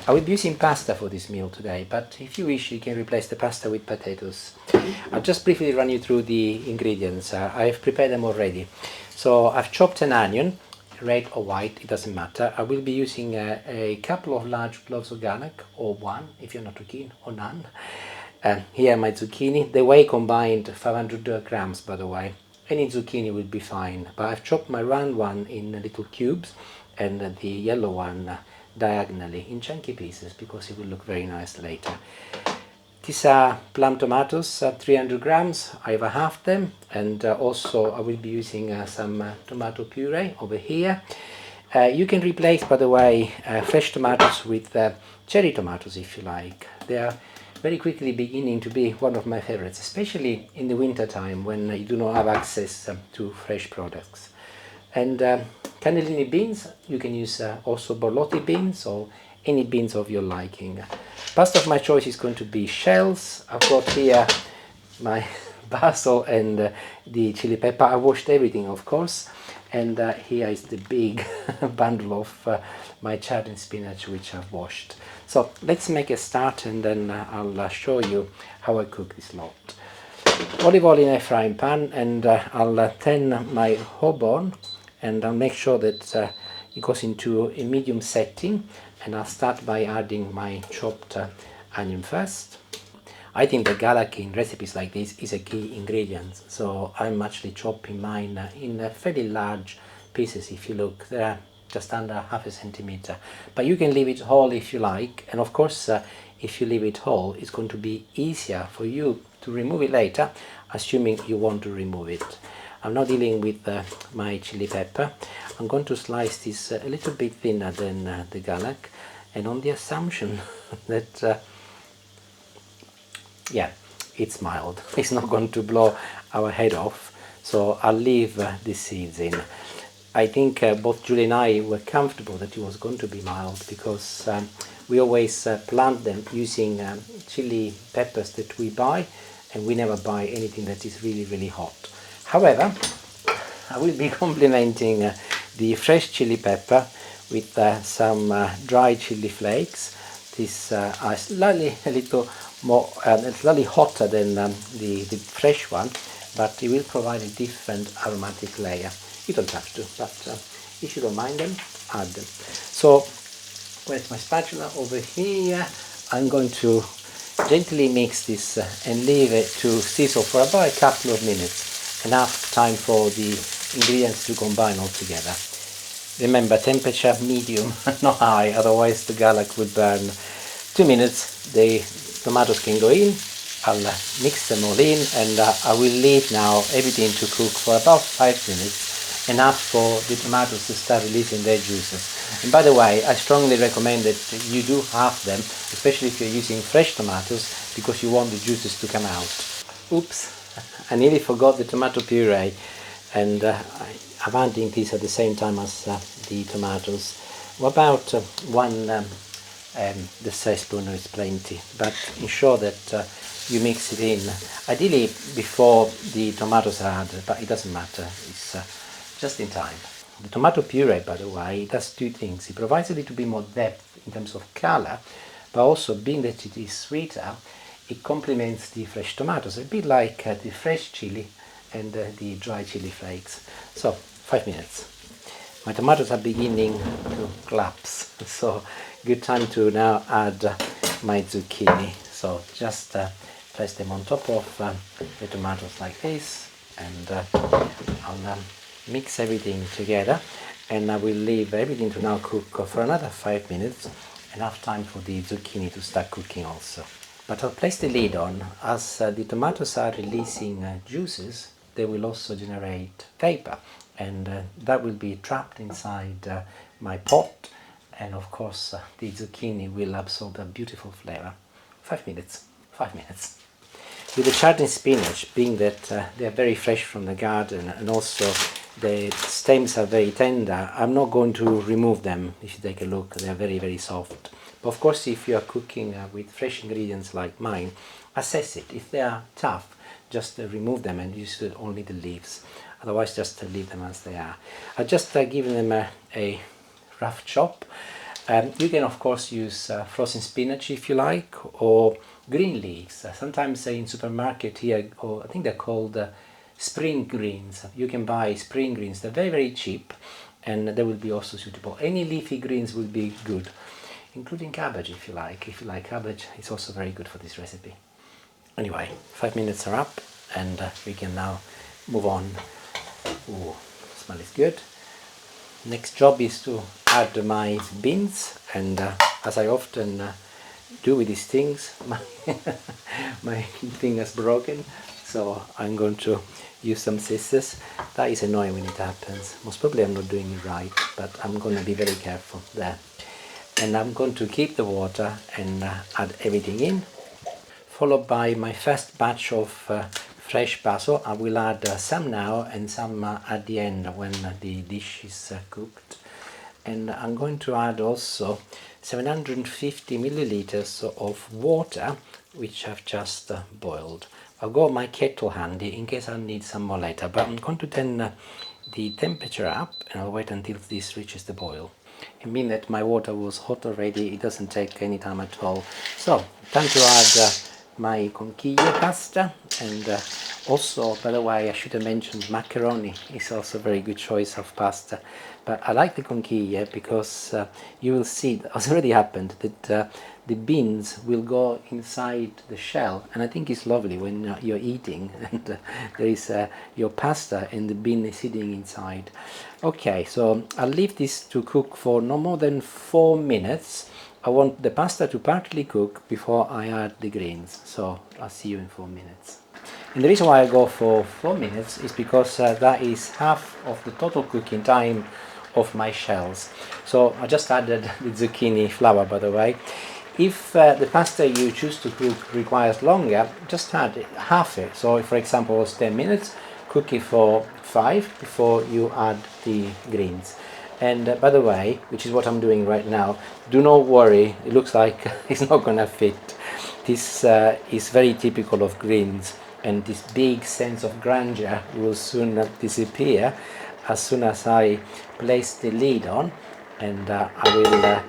I will be using pasta for this meal today, but if you wish you can replace the pasta with potatoes. I'll just briefly run you through the ingredients. I've prepared them already. So I've chopped an onion, red or white, it doesn't matter. I will be using a couple of large cloves of garlic, or one if you're not too keen, or none. Here are my zucchini. They weigh combined 500 grams, by the way. Any zucchini will be fine, but I've chopped my round one in little cubes and the yellow one diagonally in chunky pieces because it will look very nice later. These are plum tomatoes, 300 grams. I've halved them, and also I will be using some tomato puree over here. You can replace, by the way, fresh tomatoes with cherry tomatoes if you like. They are very quickly beginning to be one of my favorites, especially in the winter time when you do not have access to fresh products. And cannellini beans, you can use also borlotti beans or any beans of your liking. Pasta of my choice is going to be shells. I've got here my basil and the chili pepper. I washed everything, of course, and here is the big bundle of my chard and spinach which I've washed. So let's make a start, and then I'll show you how I cook this lot. Olive oil in a frying pan, and I'll turn my hob on, and I'll make sure that it goes into a medium setting, and I'll start by adding my chopped onion first. I think the garlic in recipes like this is a key ingredient, so I'm actually chopping mine in fairly large pieces. If you look, they're just under half a centimeter, but you can leave it whole if you like, and of course if you leave it whole it's going to be easier for you to remove it later, assuming you want to remove it. I'm now dealing with my chili pepper. I'm going to slice this a little bit thinner than the garlic, and on the assumption that yeah, it's mild, it's not going to blow our head off, so I'll leave the seeds in. I think both Julie and I were comfortable that it was going to be mild because we always plant them using chili peppers that we buy, and we never buy anything that is really hot. However, I will be complementing the fresh chili pepper with some dry chili flakes. These are slightly a little more, slightly hotter than the fresh one, but it will provide a different aromatic layer. You don't have to, but if you don't mind them, add them. So, where's my spatula? Over here. I'm going to gently mix this and leave it to sizzle for about a couple of minutes, enough time for the ingredients to combine all together. Remember, temperature medium, not high, otherwise the garlic will burn. 2 minutes, the tomatoes can go in. I'll mix them all in, and I will leave now everything to cook for about 5 minutes, enough for the tomatoes to start releasing their juices. And by the way, I strongly recommend that you do halve them, especially if you're using fresh tomatoes, because you want the juices to come out. Oops, I nearly forgot the tomato puree, and I'm adding this at the same time as the tomatoes. About one dessert spoon is plenty, but ensure that you mix it in, ideally before the tomatoes are added, but it doesn't matter, it's just in time. The tomato puree, by the way, does two things. It provides a little bit more depth in terms of color, but also, being that it is sweeter, it complements the fresh tomatoes, a bit like the fresh chili and the dry chili flakes. So 5 minutes. My tomatoes are beginning to collapse, so good time to now add my zucchini. So just place them on top of the tomatoes like this, and I'll mix everything together, and I will leave everything to now cook for another 5 minutes, enough time for the zucchini to start cooking also. But I'll place the lid on. As the tomatoes are releasing juices, they will also generate vapor, and that will be trapped inside my pot, and of course the zucchini will absorb a beautiful flavor. 5 minutes. 5 minutes. With the chard and spinach, being that they are very fresh from the garden, and also the stems are very tender, I'm not going to remove them. If you take a look, they are very soft. But of course, if you are cooking with fresh ingredients like mine, assess it. If they are tough, just remove them and use only the leaves. Otherwise, just leave them as they are. I've just given them a rough chop. You can of course use frozen spinach if you like, or green leaves. Sometimes in supermarket here, or I think they're called spring greens. You can buy spring greens. They're very, very cheap, and they will be also suitable. Any leafy greens will be good, including cabbage if you like. If you like cabbage, it's also very good for this recipe. Anyway, 5 minutes are up, and we can now move on. Ooh, smell is good. Next job is to add my beans, and as I often do with these things, my thing is broken, so I'm going to use some scissors. That is annoying when it happens. Most probably I'm not doing it right, but I'm going to be very careful there. And I'm going to keep the water and add everything in, followed by my first batch of fresh basil. I will add some now and some at the end when the dish is cooked. And I'm going to add also 750 milliliters of water, which I've just boiled. I've got my kettle handy in case I need some more later, but I'm going to turn the temperature up and I'll wait until this reaches the boil. It means that my water was hot already, it doesn't take any time at all. So, time to add my conchiglie pasta, and also, by the way, I should have mentioned macaroni is also a very good choice of pasta. But I like the conchiglie because you will see, it's already happened, that the beans will go inside the shell, and I think it's lovely when you're eating and there is your pasta and the bean is sitting inside. Okay, so I'll leave this to cook for no more than 4 minutes. I want the pasta to partly cook before I add the greens, so I'll see you in 4 minutes. And the reason why I go for 4 minutes is because that is half of the total cooking time of my shells. So I just added the zucchini flour, by the way. If the pasta you choose to cook requires longer, just add half it. So if, for example, it's 10 minutes, cook it for 5 before you add the greens. And by the way, which is what I'm doing right now, do not worry, it looks like it's not gonna fit. This is very typical of greens, and this big sense of grandeur will soon disappear as soon as I place the lid on, and I will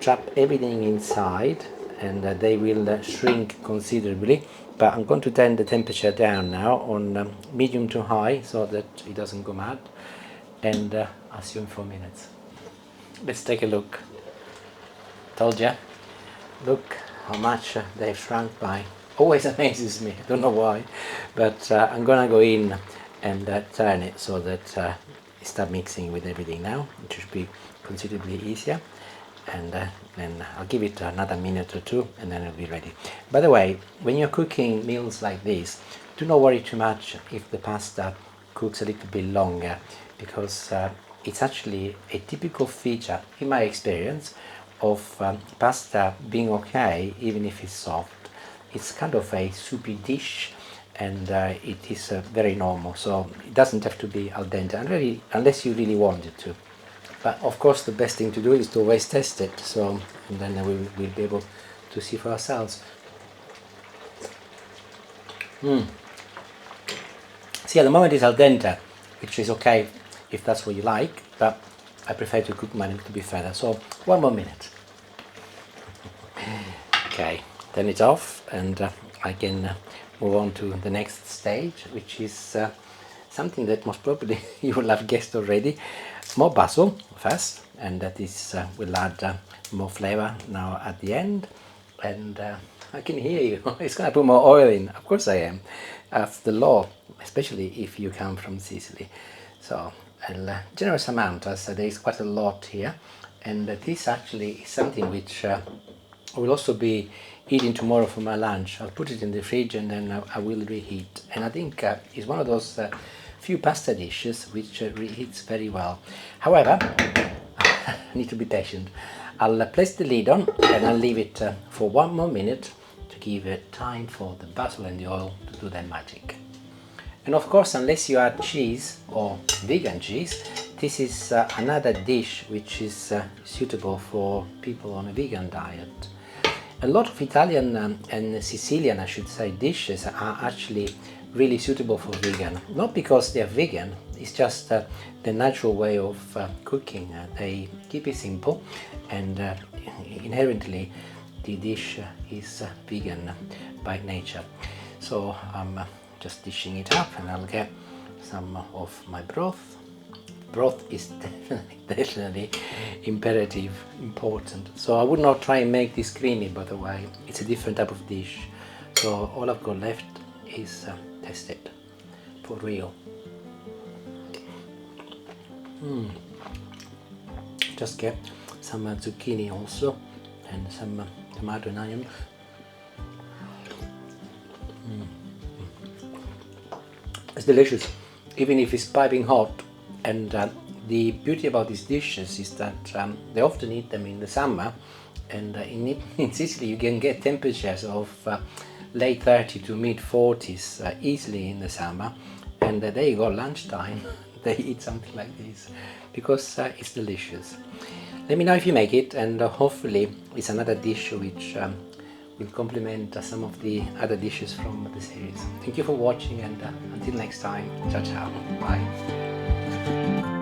trap everything inside, and they will shrink considerably. But I'm going to turn the temperature down now on medium to high so that it doesn't go mad, and I'll see you in 4 minutes. Let's take a look. Told ya. Look how much they've shrunk by. Always amazes me, I don't know why, but I'm gonna go in and turn it so that start mixing with everything now. It should be considerably easier, and then I'll give it another minute or two and then it'll be ready. By the way, when you're cooking meals like this, do not worry too much if the pasta cooks a little bit longer, because it's actually a typical feature, in my experience, of pasta being okay even if it's soft. It's kind of a soupy dish, and it is very normal, so it doesn't have to be al dente unless you really want it to. But of course the best thing to do is to always test it, so and then we'll be able to see for ourselves. See, at the moment it's al dente, which is okay if that's what you like, but I prefer to cook mine a little bit further, so 1 more minute. Okay, turn it off, and I can move on to the next stage, which is something that most probably you will have guessed already. More basil first, and that is will add more flavor now at the end. And I can hear you. It's gonna put more oil in. Of course I am. That's the law, especially if you come from Sicily. So a generous amount, as there is quite a lot here, and this actually is something which I will also be eating tomorrow for my lunch. I'll put it in the fridge and then I will reheat. And I think it's one of those few pasta dishes which reheats very well. However, I need to be patient. I'll place the lid on and I'll leave it for 1 more minute to give it time for the basil and the oil to do their magic. And of course, unless you add cheese or vegan cheese, this is another dish which is suitable for people on a vegan diet. A lot of Italian and Sicilian, I should say, dishes are actually really suitable for vegan. Not because they are vegan, it's just the natural way of cooking. They keep it simple, and inherently the dish is vegan by nature. So I'm just dishing it up, and I'll get some of my broth. Broth is definitely imperative, important. So I would not try and make this creamy, by the way. It's a different type of dish. So all I've got left is test it for real. Just get some zucchini also, and some tomato and onion. It's delicious, even if it's piping hot. And the beauty about these dishes is that they often eat them in the summer, and in Sicily you can get temperatures of late 30 to mid 40s easily in the summer, and there you go, lunchtime they eat something like this because it's delicious. Let me know if you make it, and hopefully it's another dish which will complement some of the other dishes from the series. Thank you for watching, and until next time, ciao ciao, bye.